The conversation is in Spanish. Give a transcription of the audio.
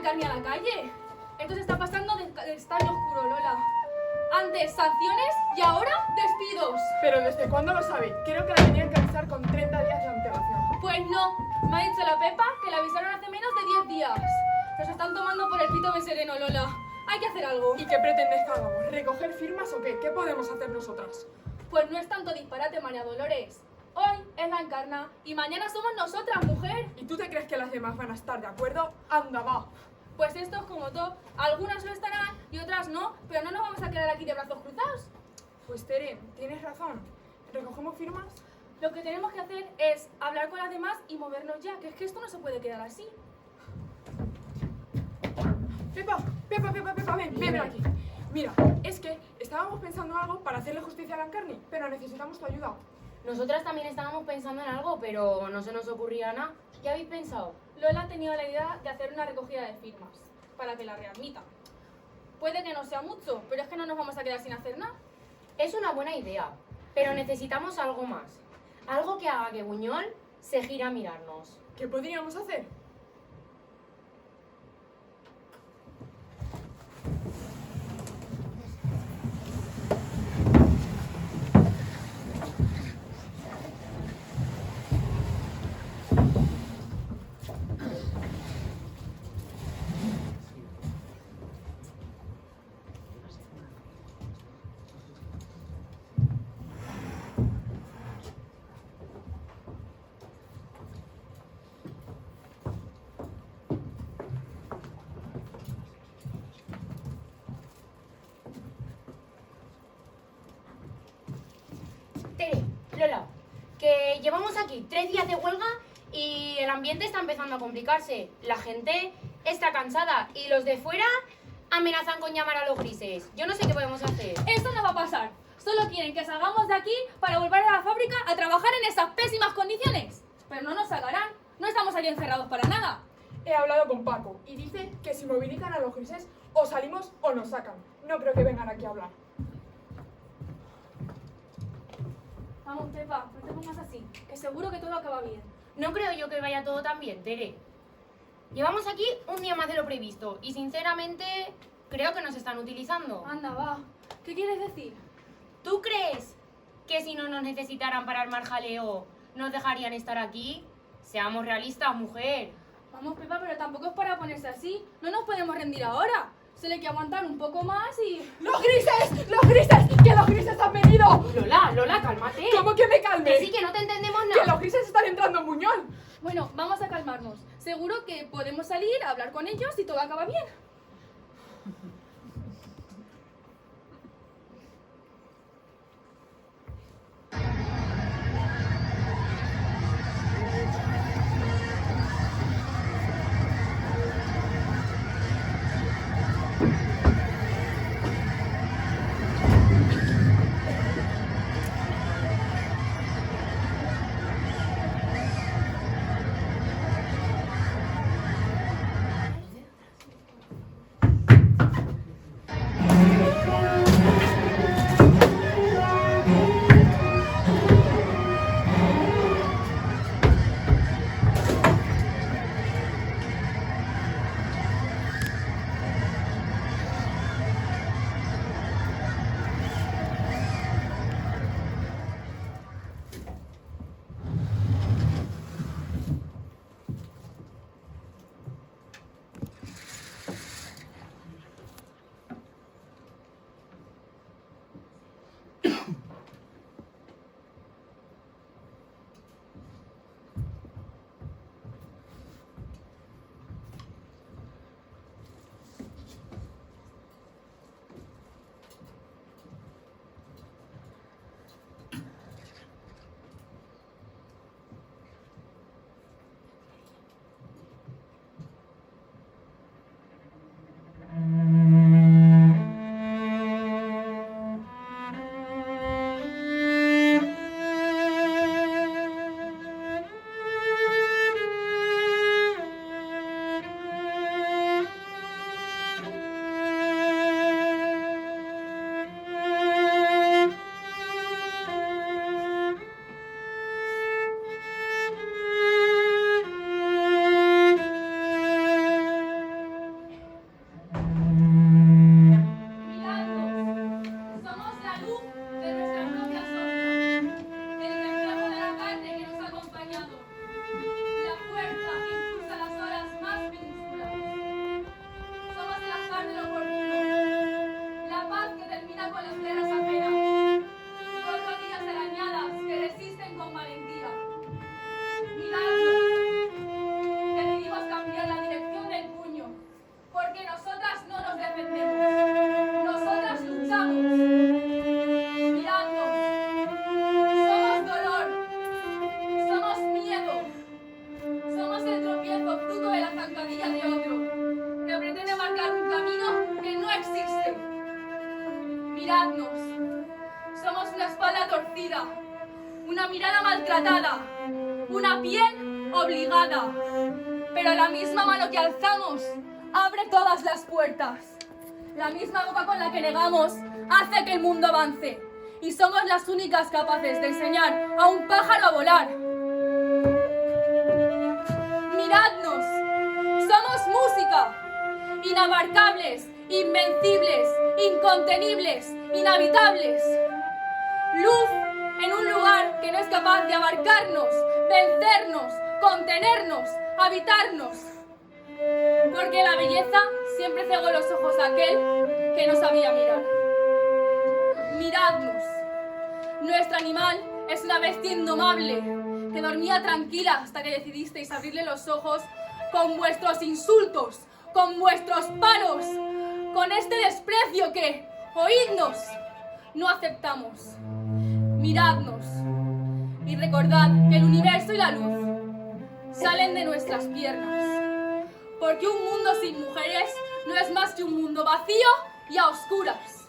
Encarni a la calle. Esto se está pasando de estaño oscuro, Lola. Antes sanciones y ahora despidos. ¿Pero desde cuándo lo sabe? Creo que la tenían que avisar con 30 días de antelación. Pues no, me ha dicho la Pepa que la avisaron hace menos de 10 días. Nos están tomando por el pito de sereno, Lola. Hay que hacer algo. ¿Y qué pretendes que hagamos? ¿Recoger firmas o qué? ¿Qué podemos hacer nosotras? Pues no es tanto disparate, María Dolores. Hoy es la Encarna y mañana somos nosotras, mujer. ¿Y tú te crees que las demás van a estar de acuerdo? ¡Anda, va! Pues esto es como todo. Algunas lo estarán y otras no, pero no nos vamos a quedar aquí de brazos cruzados. Pues Tere, tienes razón. ¿Recogemos firmas? Lo que tenemos que hacer es hablar con las demás y movernos ya, que es que esto no se puede quedar así. Pepa, ven aquí. Mira, es que estábamos pensando en algo para hacerle justicia a la Encarni, pero necesitamos tu ayuda. Nosotras también estábamos pensando en algo, pero no se nos ocurría nada. ¿Qué habéis pensado? Lola ha tenido la idea de hacer una recogida de firmas para que la readmitan. Puede que no sea mucho, pero es que no nos vamos a quedar sin hacer nada. Es una buena idea, pero necesitamos algo más. Algo que haga que Buñol se gire a mirarnos. ¿Qué podríamos hacer? Tere, Lola, que llevamos aquí 3 días de huelga y el ambiente está empezando a complicarse. La gente está cansada y los de fuera amenazan con llamar a los grises. Yo no sé qué podemos hacer. Esto no va a pasar. Solo quieren que salgamos de aquí para volver a la fábrica a trabajar en esas pésimas condiciones. Pero no nos sacarán. No estamos aquí encerrados para nada. He hablado con Paco y dice que si movilizan a los grises o salimos o nos sacan. No creo que vengan aquí a hablar. Vamos, Pepa, no te pongas así, que seguro que todo acaba bien. No creo yo que vaya todo tan bien, Tere. Llevamos aquí un día más de lo previsto y sinceramente creo que nos están utilizando. Anda, va. ¿Qué quieres decir? ¿Tú crees que si no nos necesitaran para armar jaleo nos dejarían estar aquí? Seamos realistas, mujer. Vamos, Pepa, pero tampoco es para ponerse así. No nos podemos rendir ahora. Solo hay que aguantar un poco más y... ¡Los grises! ¡Los grises! ¡Que los grises han venido! Lola, cálmate. ¿Cómo que me calme? Que sí, que no te entendemos ¡Que nada. los grises están entrando en Buñol! Bueno, vamos a calmarnos. Seguro que podemos salir a hablar con ellos y todo acaba bien. con las tierras ajenas. Dos rodillas arañadas que resisten con valentía. Miradnos. Decidimos cambiar la dirección del puño, porque nosotras no nos defendemos. Nosotras luchamos. Miradnos. Somos dolor. Somos miedo. Somos el tropiezo fruto de la zancadilla de otro, que pretende marcar un camino que no existe. Miradnos. Somos una espalda torcida, una mirada maltratada, una piel obligada. Pero la misma mano que alzamos abre todas las puertas. La misma boca con la que negamos hace que el mundo avance. Y somos las únicas capaces de enseñar a un pájaro a volar. Miradnos. Somos música. Inabarcables, invencibles, incontenibles, inhabitables. Luz en un lugar que no es capaz de abarcarnos, vencernos, contenernos, habitarnos. Porque la belleza siempre cegó los ojos a aquel que no sabía mirar. Miradnos. Nuestro animal es una bestia indomable que dormía tranquila hasta que decidisteis abrirle los ojos con vuestros insultos, con vuestros palos, con este desprecio que, oídnos, no aceptamos. Miradnos y recordad que el universo y la luz salen de nuestras piernas, porque un mundo sin mujeres no es más que un mundo vacío y a oscuras.